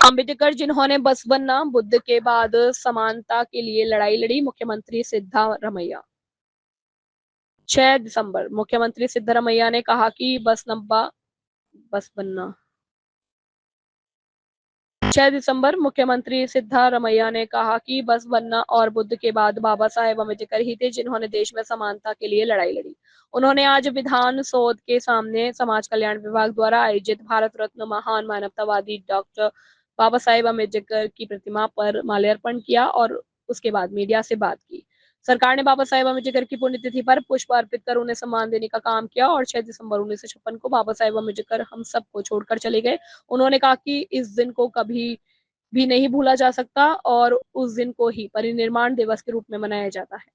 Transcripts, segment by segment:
अम्बेडकर जिन्होंने बस बनना बुद्ध के बाद समानता के लिए लड़ाई लड़ी, मुख्यमंत्री सिद्धारमैया। 6 दिसंबर मुख्यमंत्री सिद्धारमैया ने कहा कि बस बनना 6 दिसंबर मुख्यमंत्री सिद्धारमैया ने कहा कि बस बनना और बुद्ध के बाद बाबा साहेब अम्बेडकर ही थे जिन्होंने देश में समानता के लिए लड़ाई लड़ी। उन्होंने आज विधान सौध के सामने समाज कल्याण विभाग द्वारा आयोजित भारत रत्न महान मानवतावादी डॉक्टर बाबा साहेब अम्बेडकर की प्रतिमा पर माल्यार्पण किया और उसके बाद मीडिया से बात की। सरकार ने बाबा साहेब अम्बेडकर की पुण्यतिथि पर पुष्प अर्पित कर उन्हें सम्मान देने का काम किया और 6 दिसंबर 1956 को बाबा साहेब अम्बेडकर हम सबको छोड़कर चले गए। उन्होंने कहा कि इस दिन को कभी भी नहीं भूला जा सकता और उस दिन को ही परिनिर्माण दिवस के रूप में मनाया जाता है।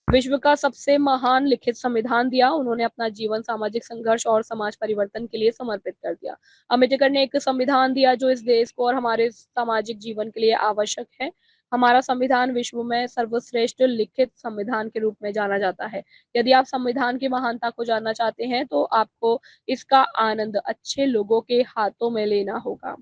विश्व का सबसे महान लिखित संविधान दिया। उन्होंने अपना जीवन सामाजिक संघर्ष और समाज परिवर्तन के लिए समर्पित कर दिया। अम्बेडकर ने एक संविधान दिया जो इस देश को और हमारे सामाजिक जीवन के लिए आवश्यक है। हमारा संविधान विश्व में सर्वश्रेष्ठ लिखित संविधान के रूप में जाना जाता है। यदि आप संविधान की महानता को जानना चाहते हैं तो आपको इसका आनंद अच्छे लोगों के हाथों में लेना होगा।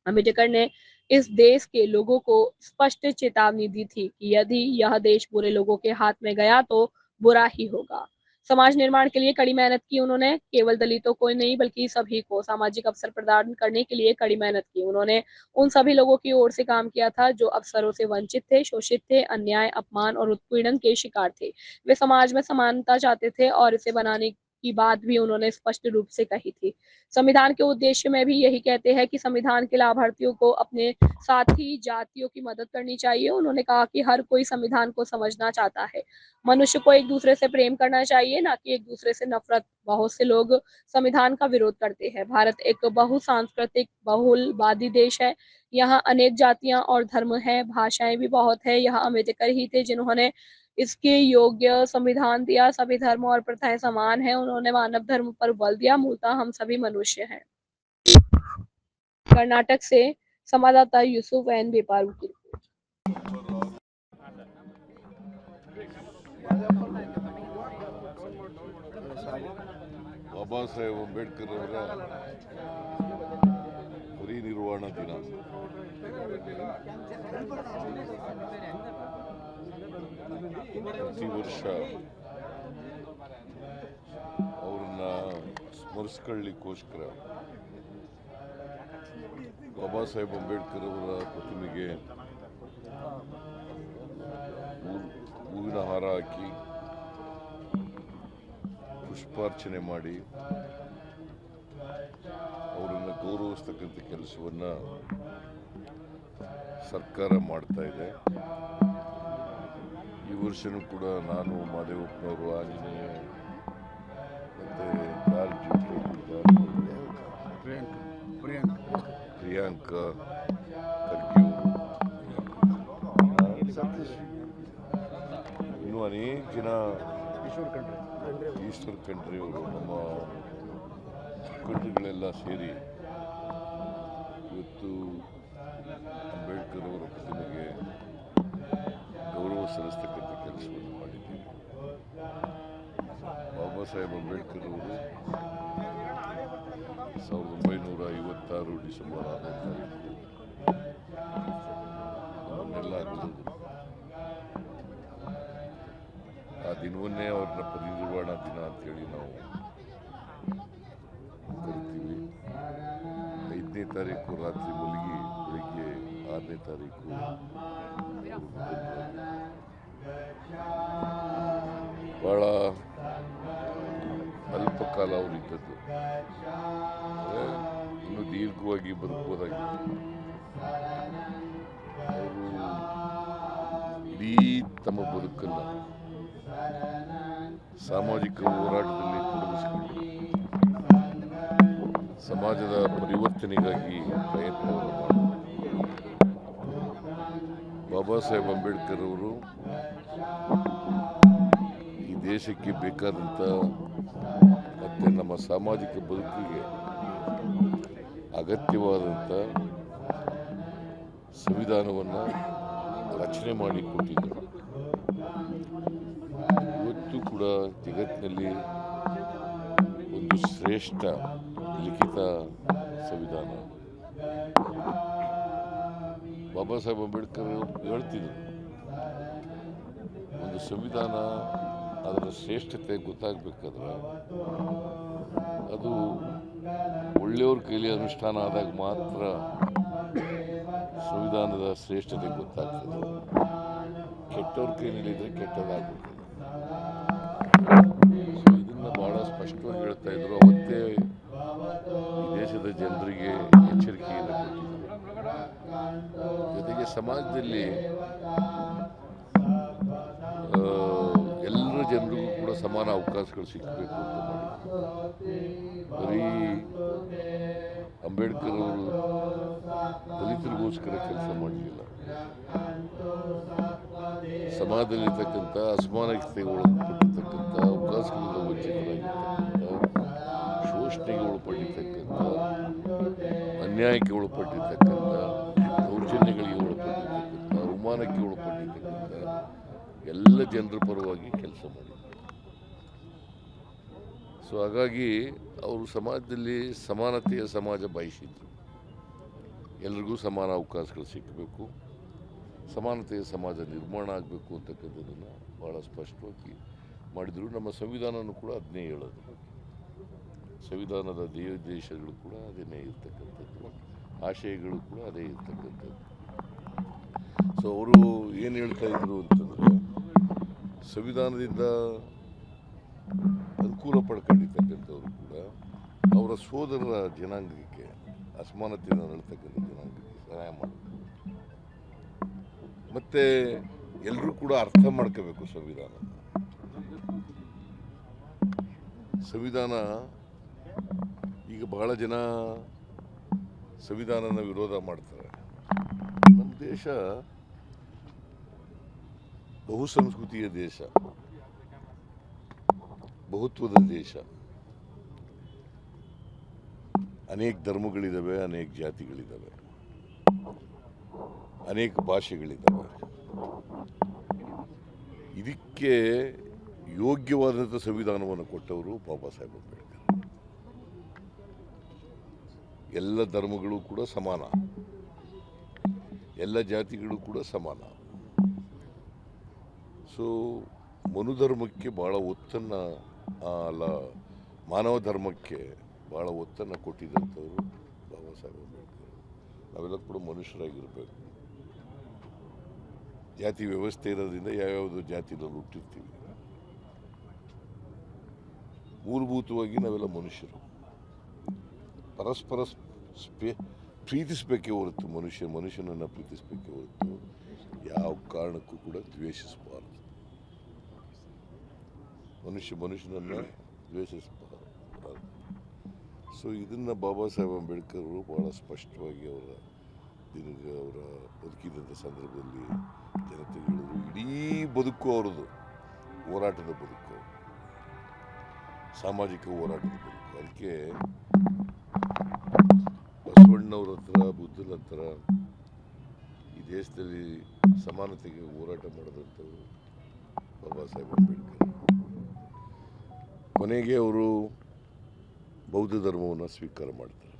अम्बेडकर ने इस देश के लोगों को स्पष्ट चेतावनी दी थी कि यदि यह देश बुरे लोगों के हाथ में गया तो बुरा ही होगा। समाज निर्माण के लिए कड़ी मेहनत की उन्होंने, केवल दलितों को नहीं बल्कि सभी को सामाजिक अवसर प्रदान करने के लिए कड़ी मेहनत की। उन्होंने उन सभी लोगों की ओर से काम किया था जो अवसरों से वंचित थे, शोषित थे, अन्याय, अपमान और उत्पीड़न के शिकार थे। वे समाज में समानता चाहते थे और इसे बनाने की बात भी उन्होंने स्पष्ट रूप से कही थी। संविधान के उद्देश्य में भी यही कहते हैं कि संविधान के लाभार्थियों को अपने साथी जातियों की मदद करनी चाहिए। उन्होंने कहा कि हर कोई संविधान को समझना चाहता है। मनुष्य को एक दूसरे से प्रेम करना चाहिए, ना कि एक दूसरे से नफरत। बहुत से लोग संविधान का विरोध करते हैं। भारत एक बहुसांस्कृतिक बहुलवादी देश है। यहाँ अनेक जातियां और धर्म हैं, भाषाएं भी बहुत है। यह अम्बेडकर ही थे जिन्होंने इसके योग्य संविधान दिया। सभी धर्म और प्रथाएं समान है। उन्होंने मानव धर्म पर बल दिया। मूलतः हम सभी मनुष्य हैं। कर्नाटक से संवाददाता यूसुफ एन बेपारू की रिपोर्ट। ಬಾಬಾ ಸಾಹೇಬ್ ಅಂಬೇಡ್ಕರ್ ಅವರ ಪರಿನಿರ್ವಾಣ ದಿನ. ಪ್ರತಿ ವರ್ಷ ಅವ್ರನ್ನ ಸ್ಮರಿಸ್ಕೊಳ್ಳಿಕ್ಕೋಸ್ಕರ ಬಾಬಾ ಸಾಹೇಬ್ ಅಂಬೇಡ್ಕರ್ ಅವರ ಪ್ರತಿಮೆಗೆ ಹೂವಿನ ಹಾರ ಹಾಕಿ ಪುಷ್ಪಾರ್ಚನೆ ಮಾಡಿ ಅವರನ್ನು ಗೌರವಿಸ್ತಕ್ಕಂಥ ಕೆಲಸವನ್ನು ಸರ್ಕಾರ ಮಾಡ್ತಾ ಇದೆ. ಈ ವರ್ಷನೂ ಕೂಡ ನಾನು, ಮಾದೇವಪ್ಪನವರು, ಆಂಜನೇಯ ಮತ್ತು ಪ್ರಿಯಾಂಕ ಖರ್ಗೆ ಇನ್ನೂ ಅನೇಕ ಜನ ಈಸ್ಟರ್ ಕಂಟ್ರಿಯವರು, ನಮ್ಮ ಮುಖಂಡರುಗಳೆಲ್ಲ ಸೇರಿ ಇವತ್ತು ಅಂಬೇಡ್ಕರ್ ಅವರ ಪ್ರತಿಮೆಗೆ ಗೌರವ ಸಲ್ಲಿಸ್ತಕ್ಕಂಥ ಕೆಲಸವನ್ನು ಮಾಡಿದ್ದೀವಿ. ಬಾಬಾ ಸಾಹೇಬ್ ಅಂಬೇಡ್ಕರ್ ಅವರು 1956 ಡಿಸೆಂಬರ್ 6ನೇ ತಾರೀಕು ನಮ್ಮನ್ನೆಲ್ಲ ಅಗಲಿದ್ರು. ಆ ದಿನವನ್ನೇ ಅವ್ರನ್ನ ಪರಿನಿರ್ವಾಣ ದಿನ ಅಂತೇಳಿ ನಾವು ಕರಿತೀವಿ. 5ನೇ ತಾರೀಕು ರಾತ್ರಿ ಮಲಗಿ ಬೆಳಿಗ್ಗೆ 6ನೇ ತಾರೀಕು ಭಾಳ ಅಲ್ಪ ಕಾಲ ಅವರಿದ್ದದ್ದು. ಇನ್ನು ದೀರ್ಘವಾಗಿ ಬದುಕುವುದಾಗಿತ್ತು. ಅವರು ಇಡೀ ತಮ್ಮ ಬದುಕನ್ನು ಸಾಮಾಜಿಕ ಹೋರಾಟದಲ್ಲಿ ತೊಡಗಿಸಿಕೊಂಡು ಸಮಾಜದ ಪರಿವರ್ತನೆಗಾಗಿ ಪ್ರಯತ್ನವನ್ನು ಮಾಡಿದರು. ಬಾಬಾ ಸಾಹೇಬ್ ಅಂಬೇಡ್ಕರ್ ಅವರು ಈ ದೇಶಕ್ಕೆ ಬೇಕಾದಂಥ ಮತ್ತು ನಮ್ಮ ಸಾಮಾಜಿಕ ಬದುಕಿಗೆ ಅಗತ್ಯವಾದಂಥ ಸಂವಿಧಾನವನ್ನು ರಚನೆ ಮಾಡಿ ಕೊಟ್ಟಿದ್ದರು. ಇವತ್ತು ಕೂಡ ಜಗತ್ತಿನಲ್ಲಿ ಒಂದು ಶ್ರೇಷ್ಠ ಲಿಖಿತ ಸಂವಿಧಾನ ಬಾಬಾ ಸಾಹೇಬ್ ಅಂಬೇಡ್ಕರ್ ಹೇಳ್ತಿದ್ರು. ಒಂದು ಸಂವಿಧಾನ ಅದರ ಶ್ರೇಷ್ಠತೆ ಗೊತ್ತಾಗಬೇಕಾದ್ರೆ ಅದು ಒಳ್ಳೆಯವ್ರ ಕೈಲಿ ಅನುಷ್ಠಾನ ಆದಾಗ ಮಾತ್ರ ಸಂವಿಧಾನದ ಶ್ರೇಷ್ಠತೆ ಗೊತ್ತಾಗ್ತದೆ. ಕೆಟ್ಟವ್ರ ಕೈನಲ್ಲಿದ್ದರೆ ಕೆಟ್ಟದಾಗ್ಬಿಡ್ತದೆ. ಸೊ ಇದನ್ನು ಭಾಳ ಸ್ಪಷ್ಟವಾಗಿ ಹೇಳ್ತಾ ಇದ್ರು. ಅವತ್ತೇ ಈ ದೇಶದ ಜನರಿಗೆ ಎಚ್ಚರಿಕೆಯನ್ನು ಕೊಟ್ಟಿದ್ದರು. ಜೊತೆಗೆ ಸಮಾಜದಲ್ಲಿ ಎಲ್ಲರ ಜನರಿಗೂ ಕೂಡ ಸಮಾನ ಅವಕಾಶಗಳು ಸಿಗಬೇಕು ಅಂತ ಮಾಡಿ ಬರೀ ಅಂಬೇಡ್ಕರ್ ಅವರು ದಲಿತರಿಗೋಸ್ಕರ ಕೆಲಸ ಮಾಡಲಿಲ್ಲ. ಸಮಾಜದಲ್ಲಿರ್ತಕ್ಕಂಥ ಅಸಮಾನತೆಗೆ ಒಳಪಟ್ಟಿರ್ತಕ್ಕಂಥ, ಅವಕಾಶಗಳಿಂದ ವಂಚಿತರಾಗಿರ್ತಕ್ಕಂಥ, ಶೋಷಣೆಗೆ ಒಳಪಟ್ಟಿರ್ತಕ್ಕಂಥ, ಅನ್ಯಾಯಕ್ಕೆ ಒಳಪಟ್ಟಿರ್ತಕ್ಕಂಥ, ದೌರ್ಜನ್ಯಗಳಿಗೆ ಒಳಪಟ್ಟಿರ್ತಕ್ಕಂಥ, ಅವಮಾನಕ್ಕೆ ಒಳಪಟ್ಟಿರ್ತಕ್ಕಂಥ ಎಲ್ಲ ಜನರ ಪರವಾಗಿ ಕೆಲಸ ಮಾಡಿದರು. ಸೊ ಹಾಗಾಗಿ ಅವರು ಸಮಾಜದಲ್ಲಿ ಸಮಾನತೆಯ ಸಮಾಜ ಬಯಸಿದ್ರು. ಎಲ್ರಿಗೂ ಸಮಾನ ಅವಕಾಶಗಳು ಸಿಕ್ಕಬೇಕು, ಸಮಾನತೆಯ ಸಮಾಜ ನಿರ್ಮಾಣ ಆಗಬೇಕು ಅಂತಕ್ಕಂಥದ್ದನ್ನು ಭಾಳ ಸ್ಪಷ್ಟವಾಗಿ ಮಾಡಿದರು. ನಮ್ಮ ಸಂವಿಧಾನನೂ ಕೂಡ ಅದನ್ನೇ ಹೇಳೋದು. ಸಂವಿಧಾನದ ದೇಶಗಳು ಕೂಡ ಅದನ್ನೇ ಇರ್ತಕ್ಕಂಥದ್ದು, ಆಶಯಗಳು ಕೂಡ ಅದೇ ಇರ್ತಕ್ಕಂಥದ್ದು. ಸೊ ಅವರು ಏನು ಹೇಳ್ತಾ ಇದ್ರು ಅಂತಂದರೆ, ಸಂವಿಧಾನದಿಂದ ಅನುಕೂಲ ಪಡ್ಕೊಂಡಿರ್ತಕ್ಕಂಥವ್ರು ಕೂಡ ಅವರ ಸೋದರರ ಜನಾಂಗಕ್ಕೆ, ಅಸಮಾನತೆಯನ್ನು ನಡ್ತಕ್ಕಂಥ ಜನಾಂಗಕ್ಕೆ ಸಹಾಯ ಮಾಡಬೇಕು. ಮತ್ತು ಎಲ್ಲರೂ ಕೂಡ ಅರ್ಥ ಮಾಡ್ಕೋಬೇಕು ಸಂವಿಧಾನ. ಈಗ ಬಹಳ ಜನ ಸಂವಿಧಾನನ ವಿರೋಧ ಮಾಡ್ತಾರೆ. ನಮ್ಮ ದೇಶ ಬಹುಸಂಸ್ಕೃತಿಯ ದೇಶ, ಬಹುತ್ವದ ದೇಶ. ಅನೇಕ ಧರ್ಮಗಳಿದ್ದಾವೆ, ಅನೇಕ ಜಾತಿಗಳಿದ್ದಾವೆ, ಅನೇಕ ಭಾಷೆಗಳಿದ್ದಾವೆ. ಇದಕ್ಕೆ ಯೋಗ್ಯವಾದಂಥ ಸಂವಿಧಾನವನ್ನು ಕೊಟ್ಟವರು ಬಾಬಾ ಸಾಹೇಬ್ ಅಂಬೇಡ್ಕರ್. ಎಲ್ಲ ಧರ್ಮಗಳು ಕೂಡ ಸಮಾನ, ಎಲ್ಲ ಜಾತಿಗಳು ಕೂಡ ಸಮಾನ. ಸೊ ಮನುಧರ್ಮಕ್ಕೆ ಭಾಳ ಒತ್ತನ್ನು, ಅಲ್ಲ ಮಾನವ ಧರ್ಮಕ್ಕೆ ಭಾಳ ಒತ್ತನ್ನು ಕೊಟ್ಟಿದ್ದಂಥವ್ರು ಬಾಬಾ ಸಾಹೇಬ್ ಅಂಬೇಡ್ಕರ್. ನಾವೆಲ್ಲ ಕೂಡ ಮನುಷ್ಯರಾಗಿರಬೇಕು. ಜಾತಿ ವ್ಯವಸ್ಥೆ ಇರೋದ್ರಿಂದ ಯಾವ್ಯಾವುದು ಜಾತಿನಲ್ಲಿ ಹುಟ್ಟಿರ್ತೀವಿ. ಮೂಲಭೂತವಾಗಿ ನಾವೆಲ್ಲ ಮನುಷ್ಯರು. ಪರಸ್ಪರ ಪ್ರೀತಿಸಬೇಕೇ ಹೊರತು, ಮನುಷ್ಯನನ್ನು ಪ್ರೀತಿಸಬೇಕೇ ಹೊರತು ಯಾವ ಕಾರಣಕ್ಕೂ ಕೂಡ ದ್ವೇಷಿಸಬಾರದು. ಮನುಷ್ಯನನ್ನು ದ್ವೇಷಿಸಬಾರದು. ಸೊ ಇದನ್ನು ಬಾಬಾ ಸಾಹೇಬ್ ಅಂಬೇಡ್ಕರ್ ಅವರು ಭಾಳ ಸ್ಪಷ್ಟವಾಗಿ ಅವರ ಬದುಕಿದಂಥ ಸಂದರ್ಭದಲ್ಲಿ ಜನತೆಗೆ ಹೇಳಿದ್ರು. ಇಡೀ ಬದುಕು ಅವರದು ಹೋರಾಟದ ಬದುಕು, ಸಾಮಾಜಿಕ ಹೋರಾಟದ ಬದುಕು. ಅದಕ್ಕೆ ಬಸವಣ್ಣವ್ರ ಹತ್ರ, ಬುದ್ಧನ ಹತ್ರ ಈ ದೇಶದಲ್ಲಿ ಸಮಾನತೆಗೆ ಹೋರಾಟ ಮಾಡಿದಂಥವ್ರು ಬಾಬಾ ಸಾಹೇಬ್ ಅಂಬೇಡ್ಕರ್. ಕೊನೆಗೆ ಅವರು ಬೌದ್ಧ ಧರ್ಮವನ್ನು ಸ್ವೀಕಾರ ಮಾಡ್ತಾರೆ.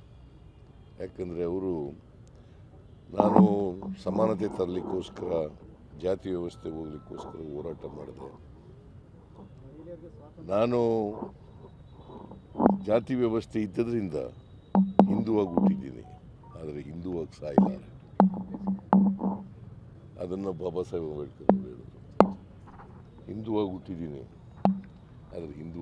ಯಾಕಂದರೆ ಅವರು, ನಾನು ಸಮಾನತೆ ತರಲಿಕ್ಕೋಸ್ಕರ, ಜಾತಿ ವ್ಯವಸ್ಥೆ ಹೋಗ್ಲಿಕ್ಕೋಸ್ಕರ ಹೋರಾಟ ಮಾಡಿದೆ. ನಾನು ಜಾತಿ ವ್ಯವಸ್ಥೆ ಇದ್ದದ್ರಿಂದ ಹಿಂದುವಾಗಿ ಹುಟ್ಟಿದ್ದೀನಿ, ಆದರೆ ಹಿಂದುವಾಗಿ ಸಾಯಿಲಾರೆ. ಅದನ್ನು ಬಾಬಾ ಸಾಹೇಬ್ ಅಂಬೇಡ್ಕರ್ ಹೇಳಿದರು. ಹಿಂದುವಾಗಿ ಹುಟ್ಟಿದ್ದೀನಿ, ಆದರೆ ಹಿಂದೂ